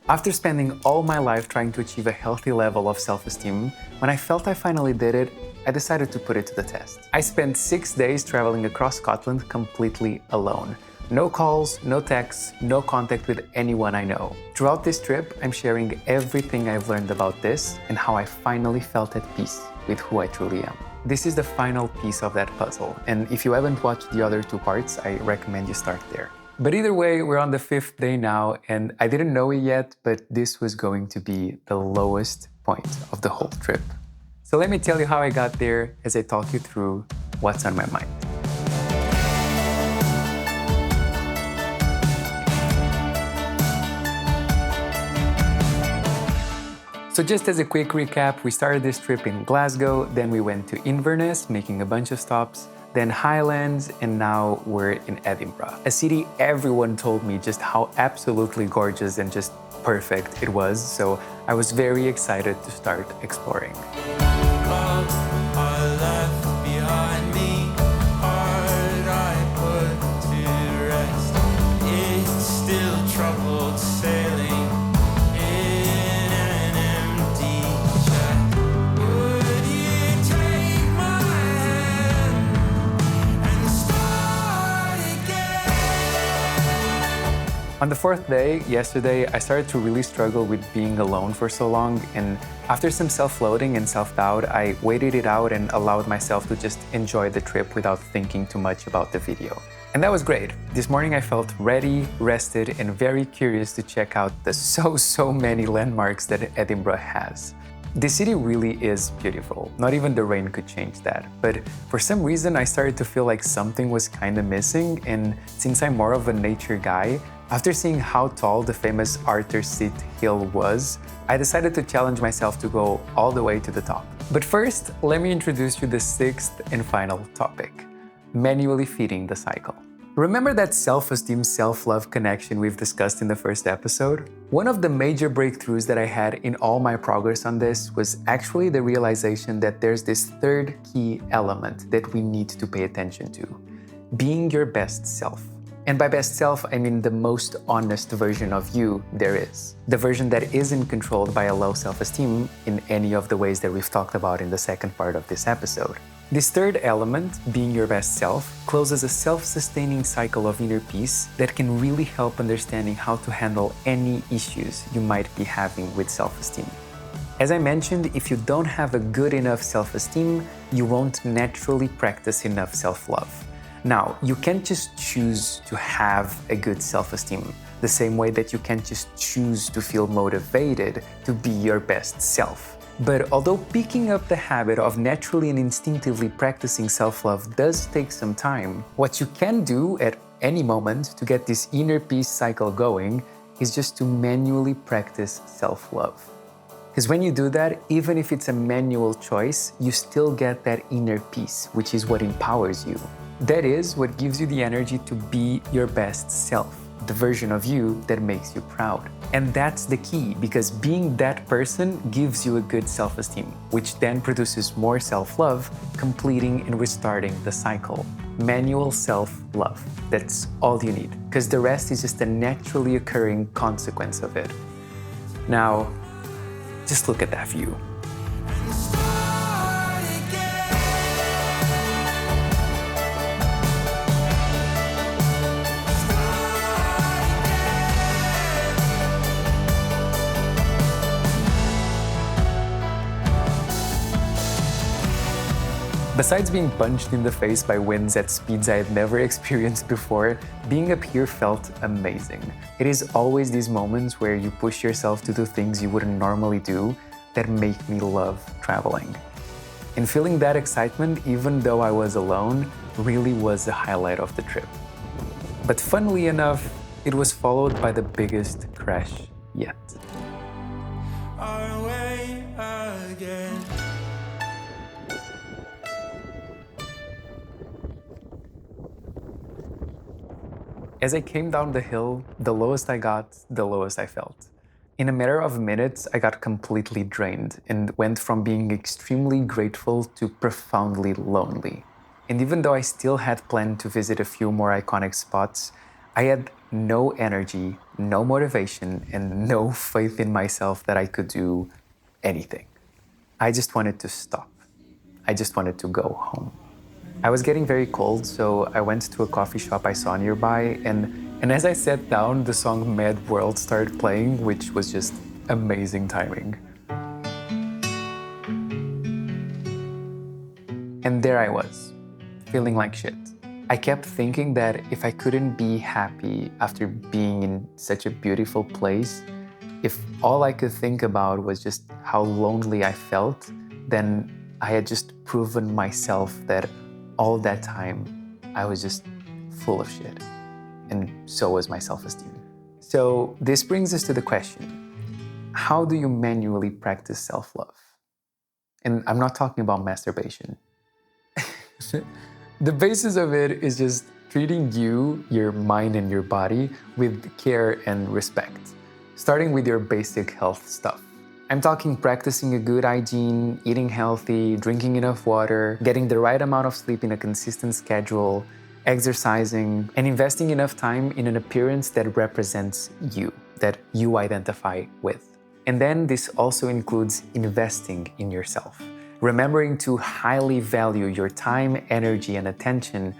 After spending all my life trying to achieve a healthy level of self-esteem, when I felt I finally did it, I decided to put it to the test. I spent 6 days traveling across Scotland completely alone. No calls, no texts, no contact with anyone I know. Throughout this trip, I'm sharing everything I've learned about this and how I finally felt at peace with who I truly am. This is the final piece of that puzzle, and if you haven't watched the other 2 parts, I recommend you start there. But either way, we're on the 5th day now, and I didn't know it yet, but this was going to be the lowest point of the whole trip. So let me tell you how I got there as I talk you through what's on my mind. So just as a quick recap, we started this trip in Glasgow, then we went to Inverness, making a bunch of stops, then Highlands, and now we're in Edinburgh. A city everyone told me just how absolutely gorgeous and just perfect it was, so I was very excited to start exploring. On the 4th day, yesterday, I started to really struggle with being alone for so long, and after some self-loathing and self-doubt, I waited it out and allowed myself to just enjoy the trip without thinking too much about the video. And that was great. This morning I felt ready, rested, and very curious to check out the so many landmarks that Edinburgh has. The city really is beautiful. Not even the rain could change that. But for some reason, I started to feel like something was kind of missing, and since I'm more of a nature guy, after seeing how tall the famous Arthur Seat Hill was, I decided to challenge myself to go all the way to the top. But first, let me introduce you the 6th and final topic: manually feeding the cycle. Remember that self-esteem, self-love connection we've discussed in the first episode? One of the major breakthroughs that I had in all my progress on this was actually the realization that there's this 3rd key element that we need to pay attention to: being your best self. And by best self, I mean the most honest version of you there is. The version that isn't controlled by a low self-esteem in any of the ways that we've talked about in the second part of this episode. This 3rd element, being your best self, closes a self-sustaining cycle of inner peace that can really help understanding how to handle any issues you might be having with self-esteem. As I mentioned, if you don't have a good enough self-esteem, you won't naturally practice enough self-love. Now, you can't just choose to have a good self-esteem, the same way that you can't just choose to feel motivated to be your best self. But although picking up the habit of naturally and instinctively practicing self-love does take some time, what you can do at any moment to get this inner peace cycle going is just to manually practice self-love. Because when you do that, even if it's a manual choice, you still get that inner peace, which is what empowers you. That is what gives you the energy to be your best self, the version of you that makes you proud. And that's the key, because being that person gives you a good self-esteem, which then produces more self-love, completing and restarting the cycle. Manual self-love. That's all you need, because the rest is just a naturally occurring consequence of it. Now, just look at that view. Besides being punched in the face by winds at speeds I had never experienced before, being up here felt amazing. It is always these moments where you push yourself to do things you wouldn't normally do that make me love traveling. And feeling that excitement, even though I was alone, really was the highlight of the trip. But funnily enough, it was followed by the biggest crash yet. Our way again. As I came down the hill, the lowest I got, the lowest I felt. In a matter of minutes, I got completely drained and went from being extremely grateful to profoundly lonely. And even though I still had planned to visit a few more iconic spots, I had no energy, no motivation, and no faith in myself that I could do anything. I just wanted to stop. I just wanted to go home. I was getting very cold, so I went to a coffee shop I saw nearby, and as I sat down, the song Mad World started playing, which was just amazing timing. And there I was, feeling like shit. I kept thinking that if I couldn't be happy after being in such a beautiful place, if all I could think about was just how lonely I felt, then I had just proven myself that all that time I was just full of shit. And so was my self-esteem. So this brings us to the question, how do you manually practice self-love? And I'm not talking about masturbation. The basis of it is just treating you, your mind, and your body with care and respect, starting with your basic health stuff. I'm talking practicing a good hygiene, eating healthy, drinking enough water, getting the right amount of sleep in a consistent schedule, exercising, and investing enough time in an appearance that represents you, that you identify with. And then this also includes investing in yourself, remembering to highly value your time, energy, and attention,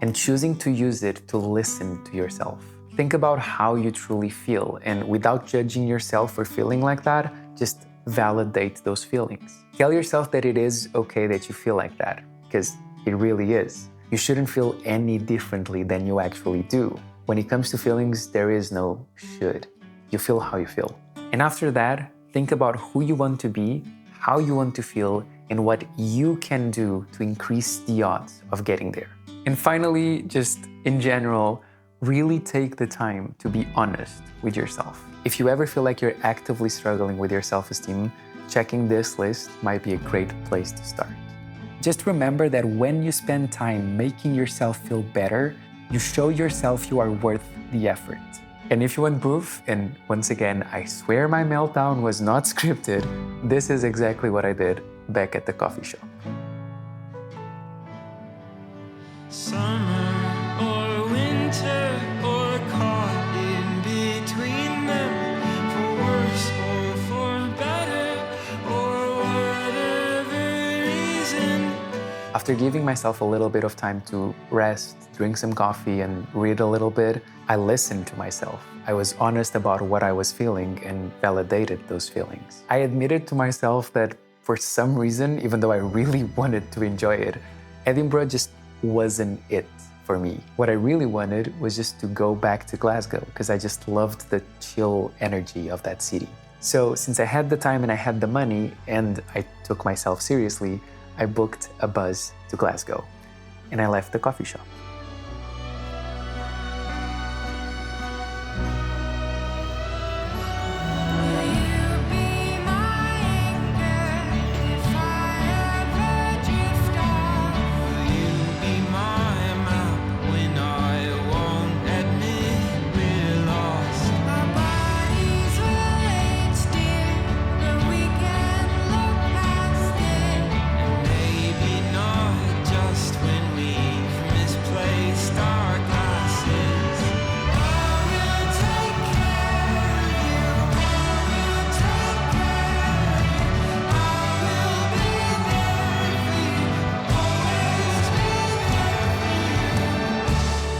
and choosing to use it to listen to yourself. Think about how you truly feel, and without judging yourself for feeling like that, just validate those feelings. Tell yourself that it is okay that you feel like that, because it really is. You shouldn't feel any differently than you actually do. When it comes to feelings, there is no should. You feel how you feel. And after that, think about who you want to be, how you want to feel, and what you can do to increase the odds of getting there. And finally, just in general, really take the time to be honest with yourself. If you ever feel like you're actively struggling with your self-esteem, checking this list might be a great place to start. Just remember that when you spend time making yourself feel better, you show yourself you are worth the effort. And if you want proof, and once again, I swear my meltdown was not scripted, this is exactly what I did back at the coffee shop. Summer or winter or caught in between them, for worse or for better, or whatever reason. After giving myself a little bit of time to rest, drink some coffee, and read a little bit, I listened to myself. I was honest about what I was feeling and validated those feelings. I admitted to myself that for some reason, even though I really wanted to enjoy it, Edinburgh just wasn't it for me. What I really wanted was just to go back to Glasgow because I just loved the chill energy of that city. So since I had the time and I had the money and I took myself seriously, I booked a bus to Glasgow and I left the coffee shop.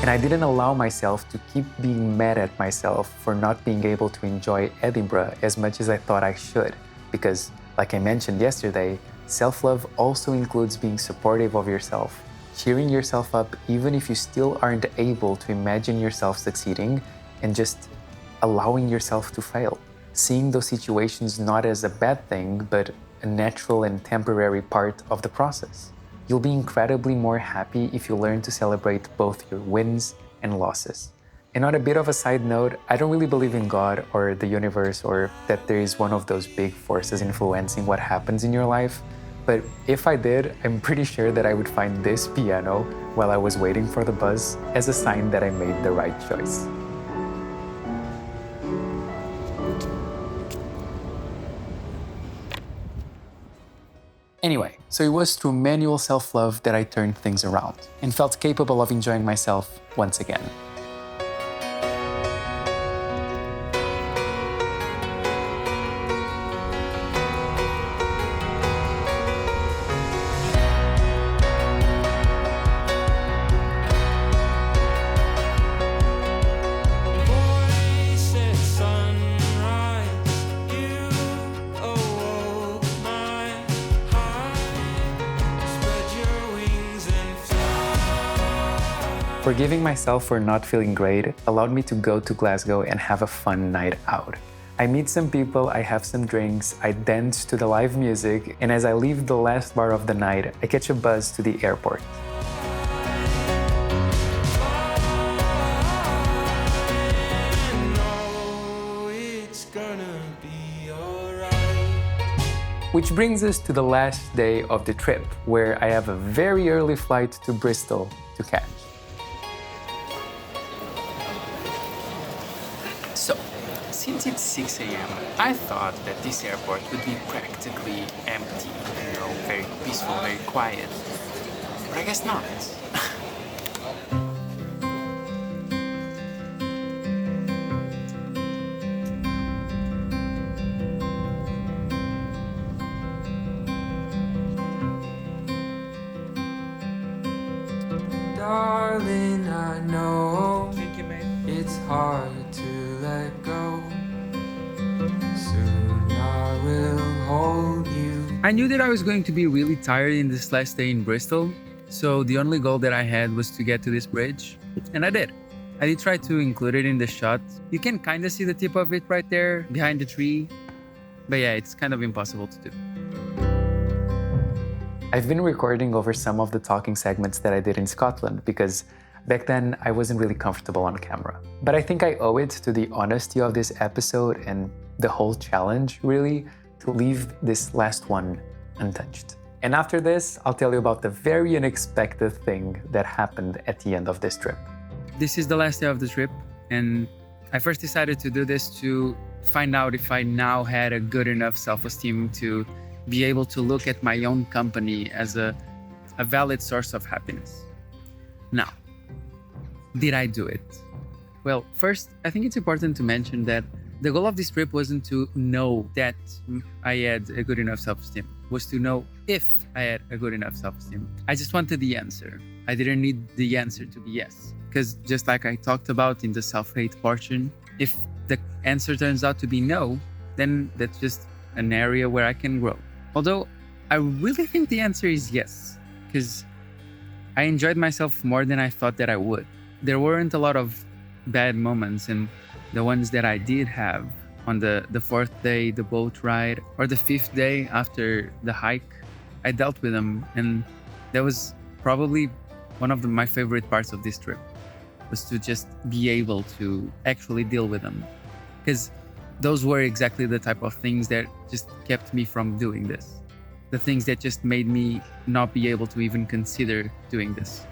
And I didn't allow myself to keep being mad at myself for not being able to enjoy Edinburgh as much as I thought I should. Because, like I mentioned yesterday, self-love also includes being supportive of yourself, cheering yourself up even if you still aren't able to imagine yourself succeeding, and just allowing yourself to fail. Seeing those situations not as a bad thing, but a natural and temporary part of the process. You'll be incredibly more happy if you learn to celebrate both your wins and losses. And on a bit of a side note, I don't really believe in God or the universe or that there is one of those big forces influencing what happens in your life. But if I did, I'm pretty sure that I would find this piano while I was waiting for the bus as a sign that I made the right choice. Anyway, so it was through manual self-love that I turned things around and felt capable of enjoying myself once again. Forgiving myself for not feeling great allowed me to go to Glasgow and have a fun night out. I meet some people, I have some drinks, I dance to the live music, and as I leave the last bar of the night, I catch a bus to the airport. Which brings us to the last day of the trip, where I have a very early flight to Bristol to catch. So, since it's 6 a.m., I thought that this airport would be practically empty, very peaceful, very quiet. But I guess not. Darling, I know it's hard to let go. Soon I will hold you. I knew that I was going to be really tired in this last day in Bristol, so the only goal that I had was to get to this bridge, and I did. I did try to include it in the shot. You can kind of see the tip of it right there behind the tree, but yeah, it's kind of impossible to do. I've been recording over some of the talking segments that I did in Scotland because back then I wasn't really comfortable on camera. But I think I owe it to the honesty of this episode and the whole challenge, really, to leave this last one untouched. And after this, I'll tell you about the very unexpected thing that happened at the end of this trip. This is the last day of the trip, and I first decided to do this to find out if I now had a good enough self-esteem to be able to look at my own company as a valid source of happiness. Now, did I do it? Well, first, I think it's important to mention that the goal of this trip wasn't to know that I had a good enough self-esteem, was to know if I had a good enough self-esteem. I just wanted the answer. I didn't need the answer to be yes. Because just like I talked about in the self-hate portion, if the answer turns out to be no, then that's just an area where I can grow. Although I really think the answer is yes, because I enjoyed myself more than I thought that I would. There weren't a lot of bad moments, and the ones that I did have on the fourth day, the boat ride, or the fifth day after the hike, I dealt with them, and that was probably one of my favorite parts of this trip, was to just be able to actually deal with them. Because those were exactly the type of things that just kept me from doing this. The things that just made me not be able to even consider doing this.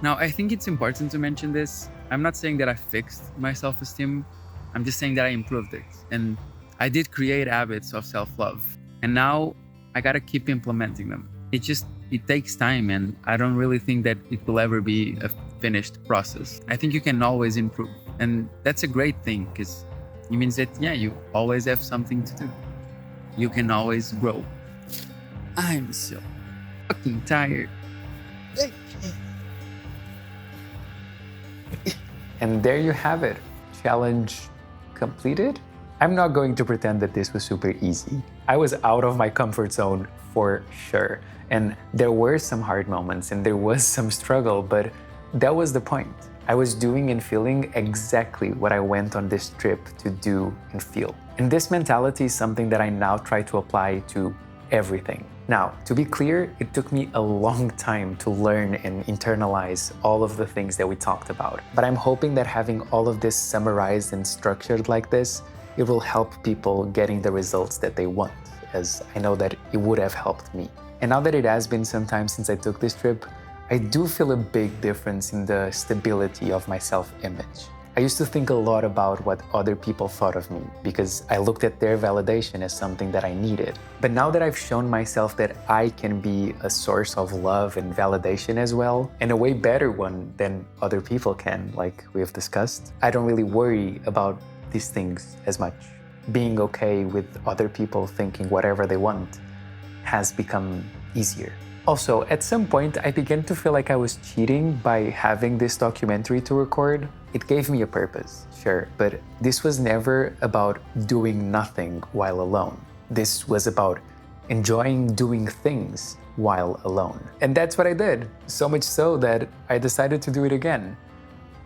Now, I think it's important to mention this. I'm not saying that I fixed my self-esteem. I'm just saying that I improved it. And I did create habits of self-love. And now I gotta keep implementing them. It takes time, and I don't really think that it will ever be a finished process. I think you can always improve. And that's a great thing, because it means that, yeah, you always have something to do. You can always grow. I'm so fucking tired. And there you have it. Challenge completed? I'm not going to pretend that this was super easy. I was out of my comfort zone for sure. And there were some hard moments and there was some struggle, but that was the point. I was doing and feeling exactly what I went on this trip to do and feel. And this mentality is something that I now try to apply to everything. Now, to be clear, it took me a long time to learn and internalize all of the things that we talked about. But I'm hoping that having all of this summarized and structured like this, it will help people getting the results that they want, as I know that it would have helped me. And now that it has been some time since I took this trip, I do feel a big difference in the stability of my self-image. I used to think a lot about what other people thought of me because I looked at their validation as something that I needed. But now that I've shown myself that I can be a source of love and validation as well, and a way better one than other people can, like we have discussed, I don't really worry about these things as much. Being okay with other people thinking whatever they want has become easier. Also, at some point, I began to feel like I was cheating by having this documentary to record. It gave me a purpose, sure, but this was never about doing nothing while alone. This was about enjoying doing things while alone. And that's what I did, so much so that I decided to do it again.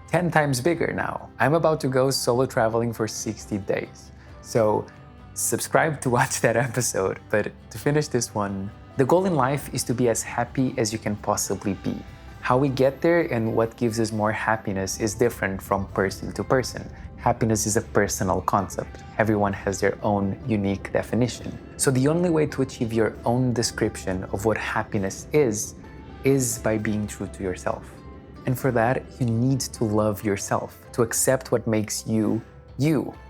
10 times bigger now. I'm about to go solo traveling for 60 days. So subscribe to watch that episode. But to finish this one, the goal in life is to be as happy as you can possibly be. How we get there and what gives us more happiness is different from person to person. Happiness is a personal concept. Everyone has their own unique definition. So the only way to achieve your own description of what happiness is by being true to yourself. And for that, you need to love yourself, to accept what makes you,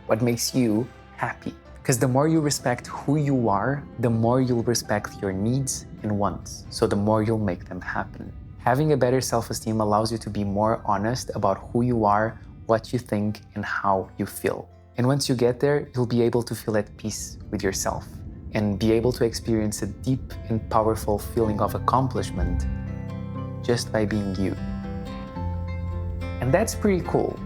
what makes you happy. Because the more you respect who you are, the more you'll respect your needs and wants. So the more you'll make them happen. Having a better self-esteem allows you to be more honest about who you are, what you think, and how you feel. And once you get there, you'll be able to feel at peace with yourself and be able to experience a deep and powerful feeling of accomplishment just by being you. And that's pretty cool.